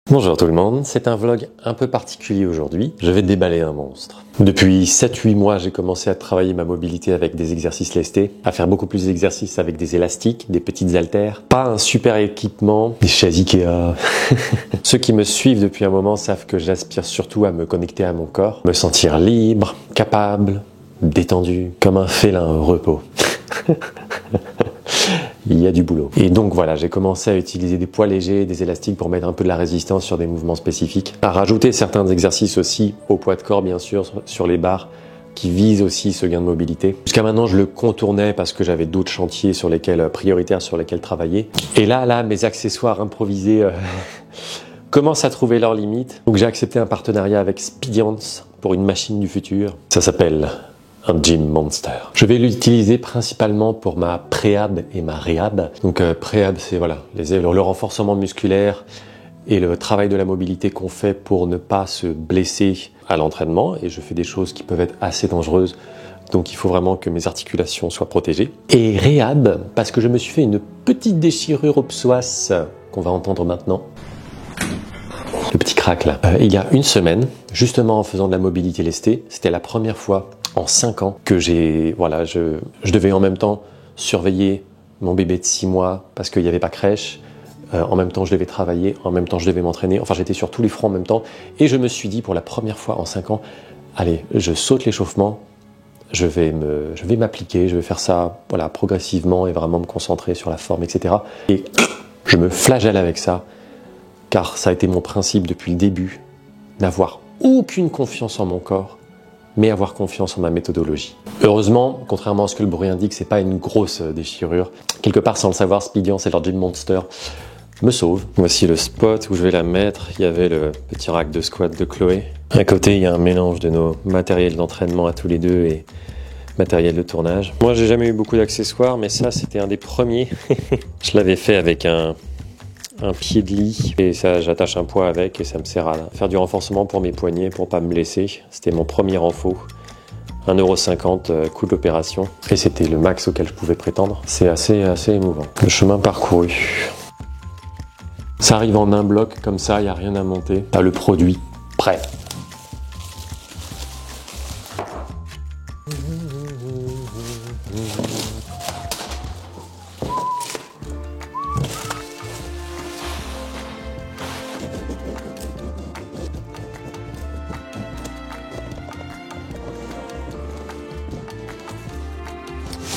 Bonjour tout le monde, c'est un vlog un peu particulier aujourd'hui. Je vais déballer un monstre. Depuis 7-8 mois, j'ai commencé à travailler ma mobilité avec des exercices lestés, à faire beaucoup plus d'exercices avec des élastiques, des petites haltères. Pas un super équipement, des chaises Ikea. Ceux qui me suivent depuis un moment savent que j'aspire surtout à me connecter à mon corps, me sentir libre, capable, détendu, comme un félin au repos. Il y a du boulot. Et donc voilà, j'ai commencé à utiliser des poids légers, des élastiques pour mettre un peu de la résistance sur des mouvements spécifiques. À rajouter certains exercices aussi au poids de corps, bien sûr, sur les barres, qui visent aussi ce gain de mobilité. Jusqu'à maintenant, je le contournais parce que j'avais d'autres chantiers prioritaires sur lesquels travailler. Et là, mes accessoires improvisés commencent à trouver leurs limites. Donc j'ai accepté un partenariat avec Speediance pour une machine du futur. Ça s'appelle un Gym Monster. Je vais l'utiliser principalement pour ma préhab et ma réhab. Donc préhab, c'est voilà, le renforcement musculaire et le travail de la mobilité qu'on fait pour ne pas se blesser à l'entraînement. Et je fais des choses qui peuvent être assez dangereuses. Donc il faut vraiment que mes articulations soient protégées. Et réhab, parce que je me suis fait une petite déchirure au psoas qu'on va entendre maintenant. Le petit crack là. Il y a une semaine, justement en faisant de la mobilité lestée, c'était la première fois en 5 ans que je devais en même temps surveiller mon bébé de 6 mois parce qu'il n'y avait pas crèche. En même temps, je devais travailler, en même temps, je devais m'entraîner. Enfin, j'étais sur tous les fronts en même temps. Et je me suis dit, pour la première fois en 5 ans, allez, je saute l'échauffement, je vais m'appliquer, je vais faire ça voilà, progressivement et vraiment me concentrer sur la forme, etc. Et je me flagelle avec ça, car ça a été mon principe depuis le début, n'avoir aucune confiance en mon corps, mais avoir confiance en ma méthodologie. Heureusement, contrairement à ce que le bruit indique, c'est pas une grosse déchirure. Quelque part, sans le savoir, Speediance et leur Gym Monster me sauvent. Voici le spot où je vais la mettre. Il y avait le petit rack de squat de Chloé. À côté, il y a un mélange de nos matériels d'entraînement à tous les deux et matériel de tournage. Moi, j'ai jamais eu beaucoup d'accessoires, mais ça, c'était un des premiers. Je l'avais fait avec un pied de lit et ça, j'attache un poids avec et ça me sert à faire du renforcement pour mes poignets pour pas me blesser. C'était mon premier renfort, 1,50 €, coût de l'opération et c'était le max auquel je pouvais prétendre. C'est assez émouvant. Le chemin parcouru. Ça arrive en un bloc comme ça, il n'y a rien à monter. T'as le produit prêt.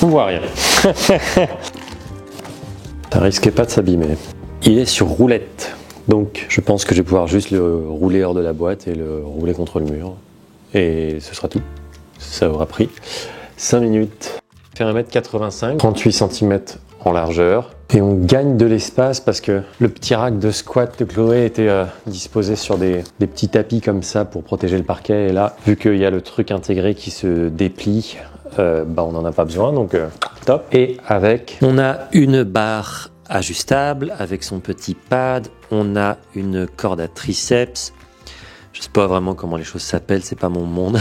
On voit rien. Ça risquait pas de s'abîmer. Il est sur roulette. Donc je pense que je vais pouvoir juste le rouler hors de la boîte et le rouler contre le mur. Et ce sera tout. Ça aura pris 5 minutes. Il fait 1,85 m, 38 cm en largeur. Et on gagne de l'espace parce que le petit rack de squat de Chloé était disposé sur des petits tapis comme ça pour protéger le parquet. Et là, vu qu'il y a le truc intégré qui se déplie, on n'en a pas besoin, donc top. Et on a une barre ajustable avec son petit pad, on a une corde à triceps, je sais pas vraiment comment les choses s'appellent, c'est pas mon monde.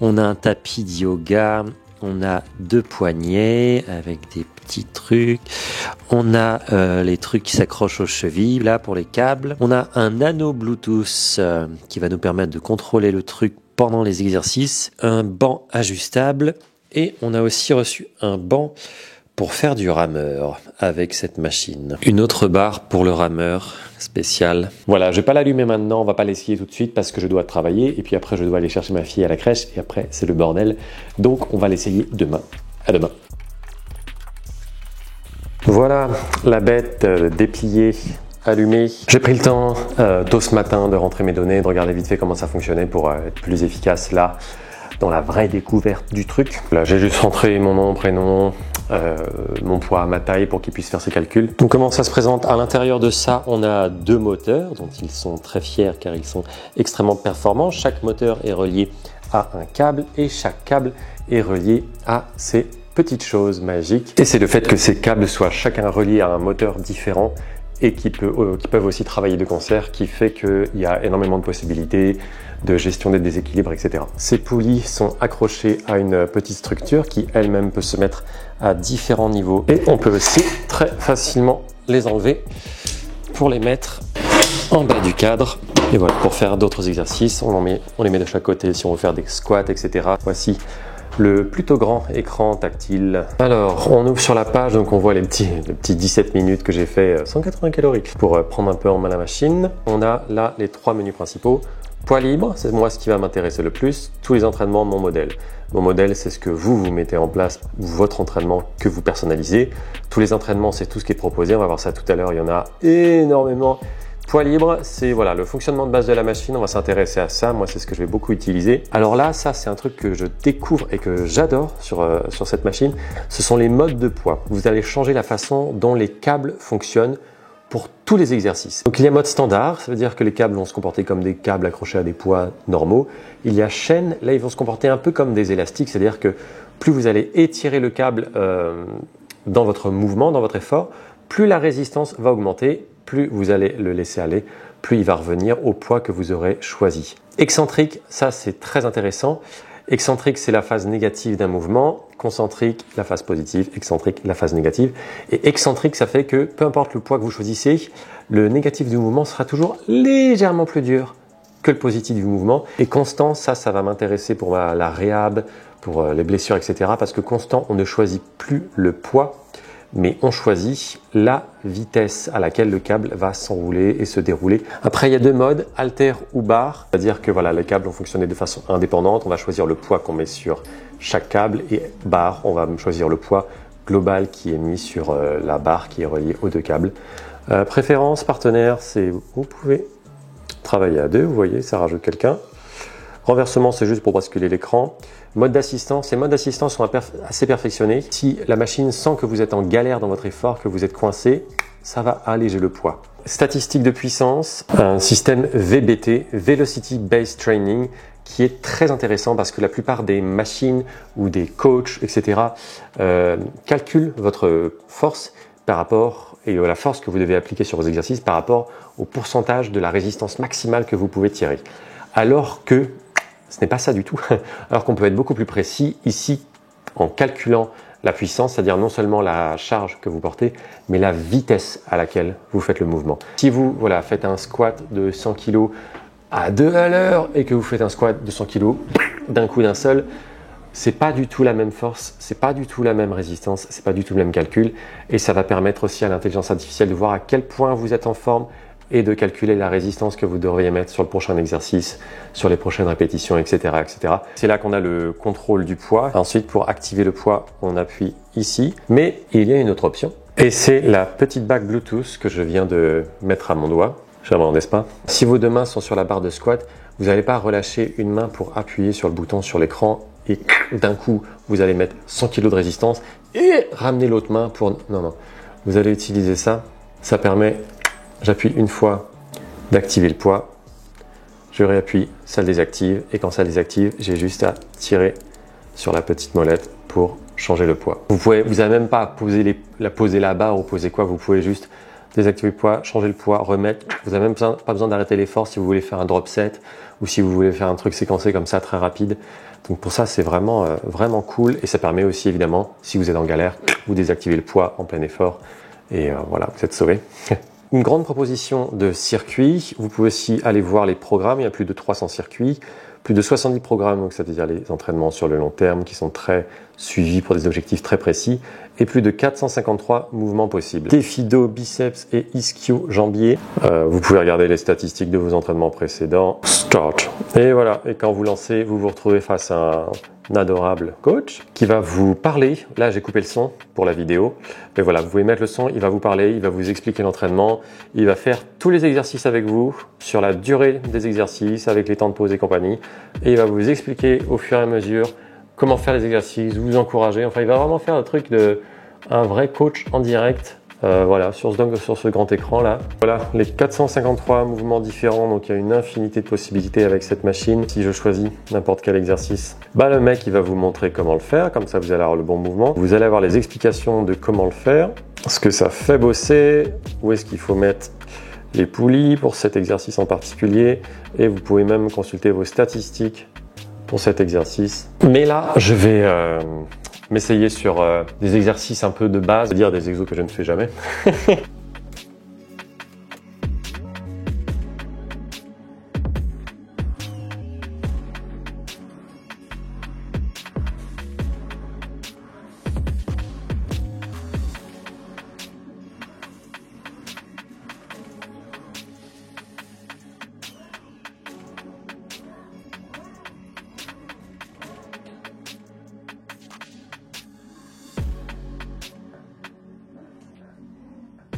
On a un tapis de yoga, on a 2 poignets avec des petits trucs, on a les trucs qui s'accrochent aux chevilles là pour les câbles, on a un anneau Bluetooth qui va nous permettre de contrôler le truc pendant les exercices, un banc ajustable et on a aussi reçu un banc pour faire du rameur avec cette machine. Une autre barre pour le rameur spécial. Voilà, je vais pas l'allumer maintenant, on va pas l'essayer tout de suite parce que je dois travailler et puis après je dois aller chercher ma fille à la crèche et après c'est le bordel. Donc on va l'essayer demain. À demain. Voilà la bête dépliée, allumée. J'ai pris le temps tôt ce matin de rentrer mes données, de regarder vite fait comment ça fonctionnait pour être plus efficace là dans la vraie découverte du truc. Là j'ai juste rentré mon nom, prénom, mon poids, ma taille pour qu'il puisse faire ses calculs. Donc comment ça se présente? À l'intérieur de ça, on a 2 moteurs dont ils sont très fiers car ils sont extrêmement performants. Chaque moteur est relié à un câble et chaque câble est relié à ces petites choses magiques. Et c'est le fait que ces câbles soient chacun reliés à un moteur différent et qui peuvent aussi travailler de concert qui fait qu'il y a énormément de possibilités de gestion des déséquilibres, etc. Ces poulies sont accrochées à une petite structure qui elle-même peut se mettre à différents niveaux et on peut aussi très facilement les enlever pour les mettre en bas du cadre. Et voilà, pour faire d'autres exercices, on les met de chaque côté si on veut faire des squats, etc. Voici le plutôt grand écran tactile. Alors, on ouvre sur la page, donc on voit les petits 17 minutes que j'ai fait, 180 calories, pour prendre un peu en main la machine. On a là les 3 menus principaux. Poids libre, c'est moi ce qui va m'intéresser le plus. Tous les entraînements, mon modèle. Mon modèle, c'est ce que vous mettez en place, votre entraînement que vous personnalisez. Tous les entraînements, c'est tout ce qui est proposé. On va voir ça tout à l'heure, il y en a énormément. Poids libre, c'est voilà, le fonctionnement de base de la machine, on va s'intéresser à ça, moi c'est ce que je vais beaucoup utiliser. Alors là, ça c'est un truc que je découvre et que j'adore sur cette machine, ce sont les modes de poids. Vous allez changer la façon dont les câbles fonctionnent pour tous les exercices. Donc il y a mode standard, ça veut dire que les câbles vont se comporter comme des câbles accrochés à des poids normaux. Il y a chaîne, là ils vont se comporter un peu comme des élastiques, c'est-à-dire que plus vous allez étirer le câble dans votre mouvement, dans votre effort, plus la résistance va augmenter, plus vous allez le laisser aller, plus il va revenir au poids que vous aurez choisi. Excentrique, ça c'est très intéressant. Excentrique, c'est la phase négative d'un mouvement. Concentrique, la phase positive. Excentrique, la phase négative. Et excentrique, ça fait que peu importe le poids que vous choisissez, le négatif du mouvement sera toujours légèrement plus dur que le positif du mouvement. Et constant, ça va m'intéresser pour la réhab, pour les blessures, etc. Parce que constant, on ne choisit plus le poids, mais on choisit la vitesse à laquelle le câble va s'enrouler et se dérouler. Après, il y a 2 modes, haltère ou barre. C'est-à-dire que voilà, les câbles vont fonctionner de façon indépendante. On va choisir le poids qu'on met sur chaque câble et barre, on va choisir le poids global qui est mis sur la barre qui est reliée aux 2 câbles. Préférence, partenaire, c'est vous pouvez travailler à 2, vous voyez, ça rajoute quelqu'un. Renversement, c'est juste pour basculer l'écran. Mode d'assistance, les modes d'assistance sont assez perfectionnés. Si la machine sent que vous êtes en galère dans votre effort, que vous êtes coincé, ça va alléger le poids. Statistiques de puissance, un système VBT, Velocity Based Training, qui est très intéressant parce que la plupart des machines ou des coachs, etc., calculent votre force par rapport et la force que vous devez appliquer sur vos exercices par rapport au pourcentage de la résistance maximale que vous pouvez tirer. Alors que ce n'est pas ça du tout. Alors qu'on peut être beaucoup plus précis ici en calculant la puissance, c'est-à-dire non seulement la charge que vous portez, mais la vitesse à laquelle vous faites le mouvement. Si vous faites un squat de 100 kg à 2 à l'heure et que vous faites un squat de 100 kg d'un coup d'un seul, c'est pas du tout la même force, c'est pas du tout la même résistance, c'est pas du tout le même calcul et ça va permettre aussi à l'intelligence artificielle de voir à quel point vous êtes en forme et de calculer la résistance que vous devriez mettre sur le prochain exercice, sur les prochaines répétitions, etc., etc. C'est là qu'on a le contrôle du poids. Ensuite, pour activer le poids, on appuie ici. Mais il y a une autre option. Et c'est la petite bague Bluetooth que je viens de mettre à mon doigt. Charmant, n'est-ce pas? Si vos 2 mains sont sur la barre de squat, vous n'allez pas relâcher une main pour appuyer sur le bouton sur l'écran et d'un coup, vous allez mettre 100 kg de résistance et ramener l'autre main pour... Non. Vous allez utiliser ça. Ça permet... J'appuie une fois d'activer le poids, je réappuie, ça le désactive et quand ça le désactive, j'ai juste à tirer sur la petite molette pour changer le poids. Vous n'avez même pas à poser la barre ou poser quoi, vous pouvez juste désactiver le poids, changer le poids, remettre. Vous n'avez même pas besoin d'arrêter l'effort si vous voulez faire un drop set ou si vous voulez faire un truc séquencé comme ça très rapide. Donc pour ça, c'est vraiment cool et ça permet aussi évidemment, si vous êtes en galère, vous désactivez le poids en plein effort et voilà, vous êtes sauvé. Une grande proposition de circuits. Vous pouvez aussi aller voir les programmes. Il y a plus de 300 circuits, plus de 70 programmes, donc c'est-à-dire les entraînements sur le long terme qui sont très suivis pour des objectifs très précis et plus de 453 mouvements possibles. Défi dos, biceps et ischio jambier. Vous pouvez regarder les statistiques de vos entraînements précédents. Start. Et voilà. Et quand vous lancez, vous vous retrouvez face à un adorable coach qui va vous parler. Là, j'ai coupé le son pour la vidéo. Mais voilà, vous pouvez mettre le son, il va vous parler, il va vous expliquer l'entraînement. Il va faire tous les exercices avec vous sur la durée des exercices, avec les temps de pause et compagnie. Et il va vous expliquer au fur et à mesure comment faire les exercices, vous encourager. Enfin, il va vraiment faire le truc un vrai coach en direct. Voilà, sur ce grand écran là. Voilà, les 453 mouvements différents, donc il y a une infinité de possibilités avec cette machine. Si je choisis n'importe quel exercice, le mec il va vous montrer comment le faire, comme ça vous allez avoir le bon mouvement. Vous allez avoir les explications de comment le faire, ce que ça fait bosser, où est-ce qu'il faut mettre les poulies pour cet exercice en particulier, et vous pouvez même consulter vos statistiques pour cet exercice. Mais là, je vais m'essayer sur des exercices un peu de base, c'est-à-dire des exos que je ne fais jamais.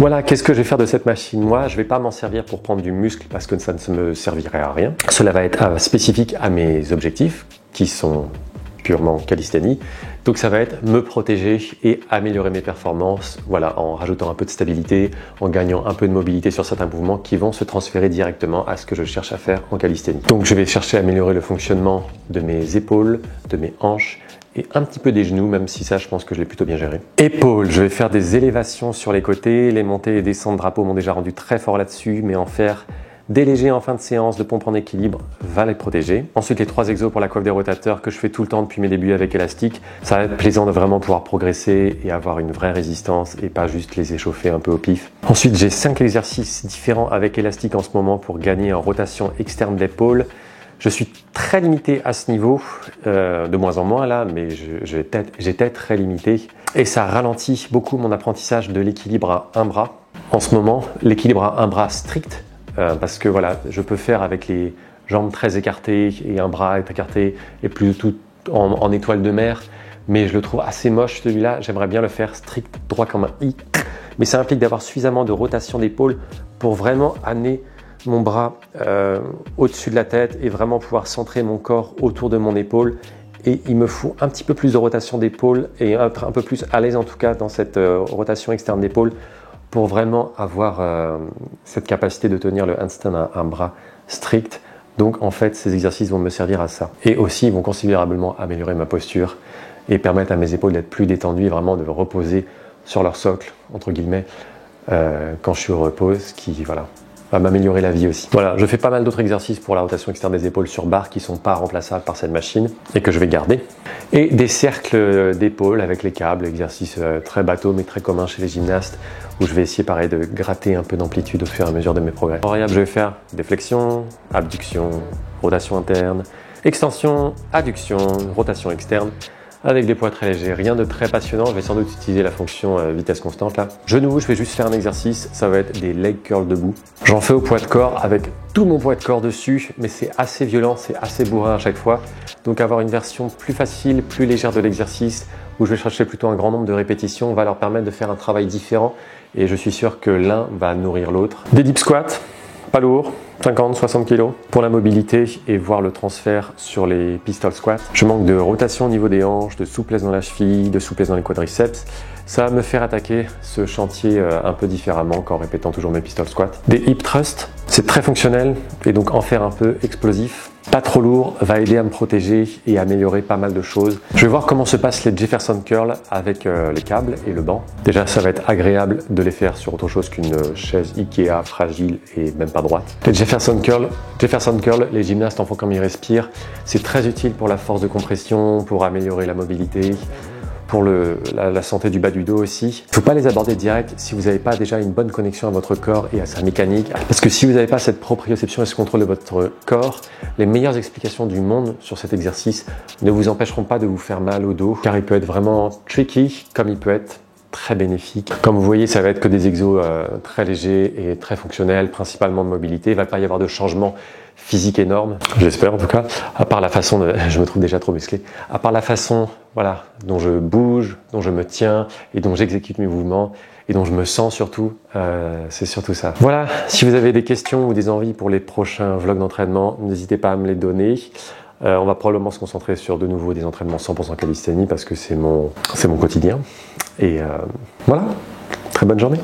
Voilà, qu'est-ce que je vais faire de cette machine? Moi, je vais pas m'en servir pour prendre du muscle parce que ça ne me servirait à rien. Cela va être spécifique à mes objectifs qui sont purement calisthénie. Donc ça va être me protéger et améliorer mes performances, voilà, en rajoutant un peu de stabilité, en gagnant un peu de mobilité sur certains mouvements qui vont se transférer directement à ce que je cherche à faire en calisthénie. Donc je vais chercher à améliorer le fonctionnement de mes épaules, de mes hanches et un petit peu des genoux, même si ça je pense que je l'ai plutôt bien géré. Épaules, je vais faire des élévations sur les côtés, les montées et descentes drapeaux m'ont déjà rendu très fort là-dessus, mais en faire des légers en fin de séance de pompe en équilibre va les protéger. Ensuite, les 3 exos pour la coiffe des rotateurs que je fais tout le temps depuis mes débuts avec élastique. Ça va être plaisant de vraiment pouvoir progresser et avoir une vraie résistance et pas juste les échauffer un peu au pif. Ensuite, j'ai 5 exercices différents avec élastique en ce moment pour gagner en rotation externe d'épaule. Je suis très limité à ce niveau, de moins en moins là, mais j'étais très limité. Et ça ralentit beaucoup mon apprentissage de l'équilibre à un bras. En ce moment, l'équilibre à un bras strict, parce que voilà, je peux faire avec les jambes très écartées et un bras écarté et plus tout en étoile de mer, mais je le trouve assez moche celui-là. J'aimerais bien le faire strict, droit comme un I, mais ça implique d'avoir suffisamment de rotation d'épaule pour vraiment amener mon bras au-dessus de la tête et vraiment pouvoir centrer mon corps autour de mon épaule. Et il me faut un petit peu plus de rotation d'épaule et être un peu plus à l'aise en tout cas dans cette rotation externe d'épaule pour vraiment avoir cette capacité de tenir le handstand à un bras strict. Donc en fait, ces exercices vont me servir à ça. Et aussi, ils vont considérablement améliorer ma posture et permettre à mes épaules d'être plus détendues et vraiment de reposer sur leur socle, entre guillemets, quand je suis au repos, ce qui voilà, va m'améliorer la vie aussi. Voilà, je fais pas mal d'autres exercices pour la rotation externe des épaules sur barre qui sont pas remplaçables par cette machine et que je vais garder. Et des cercles d'épaule avec les câbles, exercice très bateau mais très commun chez les gymnastes où je vais essayer pareil de gratter un peu d'amplitude au fur et à mesure de mes progrès. En variable, je vais faire des flexions, abduction, rotation interne, extension, adduction, rotation externe, avec des poids très légers, rien de très passionnant. Je vais sans doute utiliser la fonction vitesse constante là. Genoux, je vais juste faire un exercice, ça va être des leg curls debout. J'en fais au poids de corps avec tout mon poids de corps dessus, mais c'est assez violent, c'est assez bourrin à chaque fois. Donc avoir une version plus facile, plus légère de l'exercice, où je vais chercher plutôt un grand nombre de répétitions, va leur permettre de faire un travail différent et je suis sûr que l'un va nourrir l'autre. Des deep squats, pas lourd, 50-60 kg pour la mobilité et voir le transfert sur les pistol squats. Je manque de rotation au niveau des hanches, de souplesse dans la cheville, de souplesse dans les quadriceps. Ça va me faire attaquer ce chantier un peu différemment qu'en répétant toujours mes pistol squats. Des hip thrusts, c'est très fonctionnel et donc en faire un peu explosif. Pas trop lourd, va aider à me protéger et améliorer pas mal de choses. Je vais voir comment se passent les Jefferson Curl avec les câbles et le banc. Déjà, ça va être agréable de les faire sur autre chose qu'une chaise Ikea fragile et même pas droite. Les Jefferson Curl, les gymnastes en font comme ils respirent. C'est très utile pour la force de compression, pour améliorer la mobilité, pour la santé du bas du dos aussi. Il ne faut pas les aborder direct si vous n'avez pas déjà une bonne connexion à votre corps et à sa mécanique. Parce que si vous n'avez pas cette proprioception et ce contrôle de votre corps, les meilleures explications du monde sur cet exercice ne vous empêcheront pas de vous faire mal au dos, car il peut être vraiment tricky comme il peut être très bénéfique. Comme vous voyez, ça va être que des exos très légers et très fonctionnels, principalement de mobilité. Il ne va pas y avoir de changement physique énorme, j'espère en tout cas, à part la façon de... Je me trouve déjà trop musclé. À part la façon, voilà, dont je bouge, dont je me tiens et dont j'exécute mes mouvements et dont je me sens surtout, c'est surtout ça. Voilà, si vous avez des questions ou des envies pour les prochains vlogs d'entraînement, n'hésitez pas à me les donner. On va probablement se concentrer sur de nouveau des entraînements 100% calisthénie parce que c'est mon quotidien. Et voilà, très bonne journée.